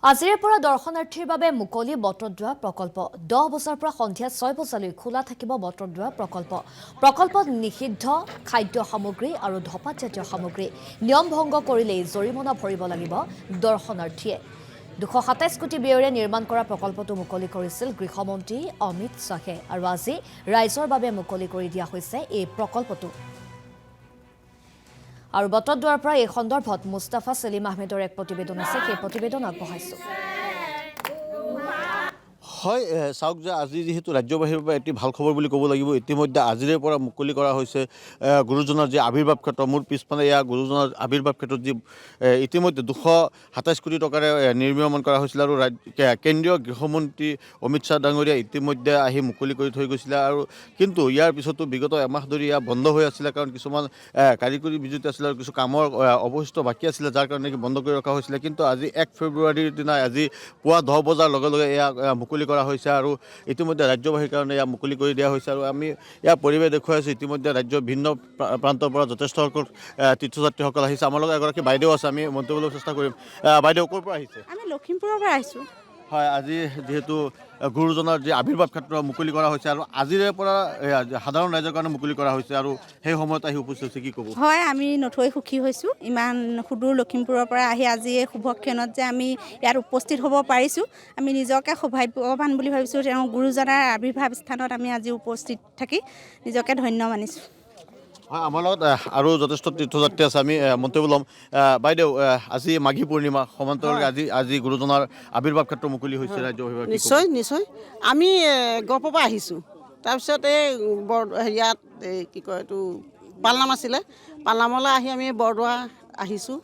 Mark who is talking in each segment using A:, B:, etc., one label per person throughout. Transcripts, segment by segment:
A: আজিৰে পৰা দৰ্শনাৰ্থীৰ বাবে মুকলি বটদ্ৰৱা প্ৰকল্প 10 বজাৰ পৰা সন্ধিয়া 6 বজালৈ খোলা থাকিব বটদ্ৰৱা প্ৰকল্প। প্ৰকল্পত নিষিদ্ধ খাদ্য সামগ্ৰী আৰু ধঁপাতজাতীয় সামগ্ৰী নিয়ম ভংগ কৰিলেই জৰিমনা ভৰিব লাগিব দৰ্শনাৰ্থীয়ে। 227 কোটি ব্যয়েৰে নিৰ্মাণ কৰা প্ৰকল্পটো মুকলি কৰিছিল গৃহমন্ত্ৰী অমিত শ্বাহে আৰু আজি ৰাইজৰ বাবে মুকলি কৰি দিয়া হৈছে এই প্ৰকল্পটো। আৰু বটদ্ৰৱাৰ পৰা এই সন্দৰ্ভত মুস্তাফা সেলিম আহমেদৰ এক প্ৰতিবেদন আছে, সেই প্ৰতিবেদন আগবঢ়াইছো।
B: হয়, চাওক যে আজি যেহেতু ৰাজ্যবাহীৰ পৰা এটি ভাল খবৰ বুলি ক'ব লাগিব। ইতিমধ্যে আজিৰে পৰা মুকলি কৰা হৈছে গুৰুজনাৰ যি আৱিৰ্ভাৱ ক্ষেত্ৰ। মোৰ পিছফালে এয়া গুৰুজনাৰ আৱিৰ্ভাৱ ক্ষেত্ৰত যি ইতিমধ্যে 227 কোটি টকাৰে নিৰ্মাণ কৰা হৈছিল আৰু কেন্দ্ৰীয় গৃহমন্ত্ৰী অমিত শ্বাহ ডাঙৰীয়া ইতিমধ্যে আহি মুকলি কৰি থৈ গৈছিলে। আৰু কিন্তু ইয়াৰ পিছতো বিগত এমাহ ধৰি ইয়াৰ বন্ধ হৈ আছিলে, কাৰণ কিছুমান কাৰিকৰী বিজুতি আছিলে আৰু কিছু কামৰ অৱশিষ্ট বাকী আছিলে, যাৰ কাৰণে বন্ধ কৰি ৰখা হৈছিলে। কিন্তু আজি 1 ফেব্ৰুৱাৰীৰ দিনা আজি পুৱা 10 বজাৰ লগে লগে এয়া মুকলি কৰা হৈছে আৰু ইতিমধ্যে ৰাজ্যবাসীৰ কাৰণে ইয়াক মুকলি কৰি দিয়া হৈছে। আৰু আমি ইয়াৰ পৰিৱেশ দেখুৱাই আছোঁ। ইতিমধ্যে ৰাজ্যৰ ভিন্ন প্ৰান্তৰ পৰা যথেষ্ট সংখ্যক তীৰ্থযাত্ৰীসকল আহিছে। আমাৰ লগত এগৰাকী বাইদেউ আছে, আমি মন্তব্য কৰিবলৈ চেষ্টা কৰিম। বাইদেউ ক'ৰ পৰা আহিছে?
C: আমি লখিমপুৰৰ পৰা আহিছোঁ।
B: হয়, আজি যিহেতু গুৰুজনাৰ যি আৱিৰ্ভাৱ ক্ষেত্ৰ মুকলি কৰা হৈছে আৰু আজিৰে পৰা সাধাৰণ ৰাইজৰ কাৰণে মুকলি কৰা হৈছে আৰু সেই সময়ত আহি উপস্থিত হৈছে, কি ক'ব?
C: হয়, আমি নথৈ সুখী হৈছোঁ। ইমান সুদূৰ লখিমপুৰৰ পৰা আহি আজি এই শুভক্ষণত যে আমি ইয়াত উপস্থিত হ'ব পাৰিছোঁ, আমি নিজকে সৌভাগ্যৱান বুলি ভাবিছোঁ। তেওঁ গুৰুজনাৰ আৱিৰ্ভাৱ স্থানত আমি আজি উপস্থিত থাকি নিজকে ধন্য মানিছোঁ।
B: হয়, আমাৰ লগত আৰু যথেষ্ট তীৰ্থযাত্ৰী আছে, আমি মন্তব্য ল'ম। বাইদেউ, আজি মাঘী পূৰ্ণিমা সমান্তৰালকৈ আজি গুৰুজনাৰ আৱিৰ্ভাৱ ক্ষেত্ৰ মুকলি হৈছে ৰাজ্যবাসীৰ।
D: নিশ্চয় নিশ্চয়। আমি গহপুৰৰ পৰা আহিছোঁ। তাৰপিছত এই হেৰিয়াত কি কয় এইটো পালনাম আছিলে, পালনামলৈ আহি আমি বৰদোৱা আহিছোঁ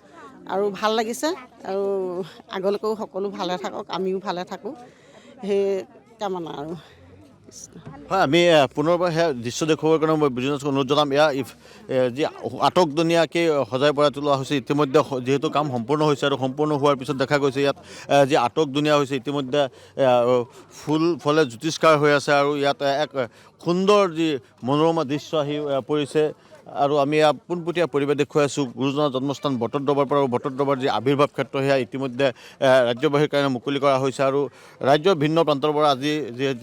D: আৰু ভাল লাগিছে। আৰু আগলৈকেও সকলো ভালে থাকক, আমিও ভালে থাকোঁ, সেই কামনা আৰু।
B: হয়, আমি পুনৰবাৰ সেয়া দৃশ্য দেখুৱাবৰ কাৰণে মই বিজনেছক অনুৰোধ জনাম। এয়া যি আটকধুনীয়াকৈ সজাই পৰাই তোলা হৈছে। ইতিমধ্যে যিহেতু কাম সম্পূৰ্ণ হৈছে আৰু সম্পূৰ্ণ হোৱাৰ পিছত দেখা গৈছে ইয়াত যি আটকধুনীয়া হৈছে, ইতিমধ্যে ফুল ফলে জ্যোতিষ্কাৰ হৈ আছে আৰু ইয়াত এক সুন্দৰ যি মনোৰমা দৃশ্য আহি পৰিছে। আৰু আমি পোনপটীয়া পৰিৱেশ দেখুৱাই আছোঁ গুৰুজনাৰ জন্মস্থান বটদ্ৰৱাৰ পৰা। আৰু বটদ্ৰৱাৰ যি আৱিৰ্ভাৱ ক্ষেত্ৰ সেয়া ইতিমধ্যে ৰাজ্যবাসীৰ কাৰণে মুকলি কৰা হৈছে। আৰু ৰাজ্যৰ ভিন্ন প্ৰান্তৰ পৰা আজি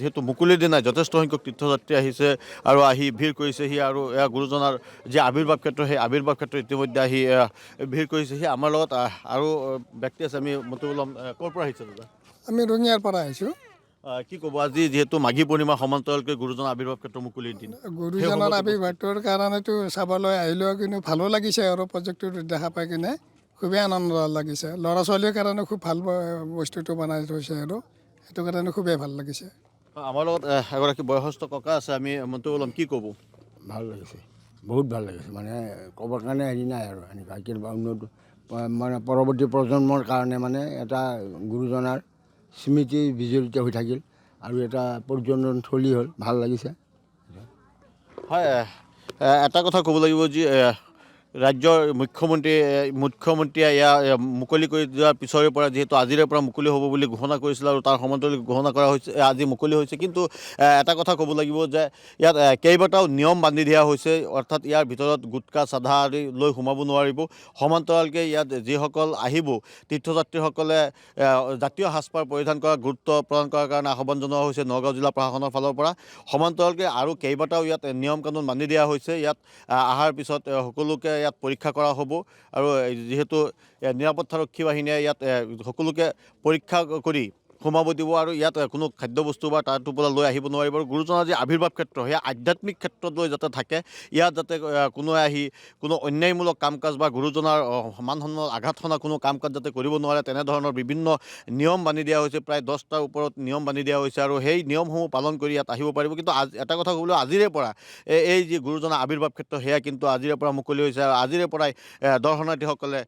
B: যিহেতু মুকলিৰ দিনাই যথেষ্ট সংখ্যক তীৰ্থযাত্ৰী আহিছে আৰু আহি ভিৰ কৰিছেহি। আৰু এয়া গুৰুজনাৰ যি আৱিৰ্ভাৱ ক্ষেত্ৰ, সেই আৱিৰ্ভাৱ ক্ষেত্ৰ ইতিমধ্যে আহি ভিৰ কৰিছেহি। আমাৰ লগত আৰু ব্যক্তি আছে, আমি মন্তব্য ল'ম। ক'ৰ পৰা আহিছে দাদা?
E: আমি ৰঙিয়াৰ পৰা আহিছোঁ।
B: কি ক'ব, আজি যিহেতু মাঘী পূৰ্ণিমা সমান্তৰালকৈ গুৰুজনাৰ আৱিৰ্ভাৱ ক্ষেত্ৰ মুকলিৰ দিন,
E: গুৰুজনাৰ আৱিৰ্ভাৱটোৰ কাৰণেতো চাবলৈ আহিলেও কিন্তু ভালো লাগিছে আৰু প্ৰজেক্টটো দেখা পাই কিনে খুবেই আনন্দ লাগিছে। ল'ৰা ছোৱালীৰ কাৰণে খুব ভাল বস্তুটো বনাই থৈছে আৰু সেইটো কাৰণে খুবেই ভাল লাগিছে।
B: আমাৰ লগত এগৰাকী বয়সস্থ ককা আছে, আমি মন্তব্য ল'ম। কি ক'ব?
F: ভাল লাগিছে, বহুত ভাল লাগিছে। মানে ক'বৰ কাৰণে হেৰি নাই আৰু এনেকুৱা কিবা উন্নত মানে পৰৱৰ্তী প্ৰজন্মৰ কাৰণে মানে এটা গুৰুজনাৰ স্মৃতি বিজড়িত হৈ থাকিল আৰু এটা পৰ্যটনস্থলী হ'ল, ভাল লাগিছে।
B: হয়, এটা কথা ক'ব লাগিব যি ৰাজ্যৰ মুখ্যমন্ত্ৰীয়ে এয়া মুকলি কৰি দিয়াৰ পিছৰে পৰা যিহেতু আজিৰে পৰা মুকলি হ'ব বুলি ঘোষণা কৰিছিল আৰু তাৰ সমান্তৰাল ঘোষণা কৰা হৈছে, আজি মুকলি হৈছে। কিন্তু এটা কথা ক'ব লাগিব যে ইয়াত কেইবাটাও নিয়ম বান্ধি দিয়া হৈছে, অৰ্থাৎ ইয়াৰ ভিতৰত গুটকা চাধা আদি লৈ সোমাব নোৱাৰিব। সমান্তৰালকৈ ইয়াত যিসকল আহিব তীৰ্থযাত্ৰীসকলে জাতীয় সাজপাৰ পৰিধান কৰা গুৰুত্ব প্ৰদান কৰাৰ কাৰণে আহ্বান জনোৱা হৈছে নগাঁও জিলা প্ৰশাসনৰ ফালৰ পৰা। সমান্তৰালকৈ আৰু কেইবাটাও ইয়াত নিয়ম কানুন বান্ধি দিয়া হৈছে। ইয়াত অহাৰ পিছত সকলোকে ইয়াত পৰীক্ষা কৰা হ'ব আৰু যিহেতু নিৰাপত্তাৰক্ষী বাহিনীয়ে ইয়াত সকলোকে পৰীক্ষা কৰি সোমাব দিব আৰু ইয়াত কোনো খাদ্যবস্তু বা তাৰ টোপোলা লৈ আহিব নোৱাৰিব। আৰু গুৰুজনাৰ যি আৱিৰ্ভাৱ ক্ষেত্ৰ সেয়া আধ্যাত্মিক ক্ষেত্ৰত লৈ যাতে থাকে, ইয়াত যাতে কোনোৱে আহি কোনো অন্যায়মূলক কাম কাজ বা গুৰুজনাৰ মান সন্মানত আঘাত সনা কোনো কাম কাজ যাতে কৰিব নোৱাৰে, তেনেধৰণৰ বিভিন্ন নিয়ম বান্ধি দিয়া হৈছে। প্ৰায় 10টাৰ ওপৰত নিয়ম বান্ধি দিয়া হৈছে আৰু সেই নিয়মসমূহ পালন কৰি ইয়াত আহিব পাৰিব। কিন্তু এটা কথা ক'বলৈ, আজিৰে পৰা এই যি গুৰুজনাৰ আৱিৰ্ভাৱ ক্ষেত্ৰ সেয়া কিন্তু আজিৰে পৰা মুকলি হৈছে আৰু আজিৰে পৰাই দৰ্শনাৰ্থীসকলে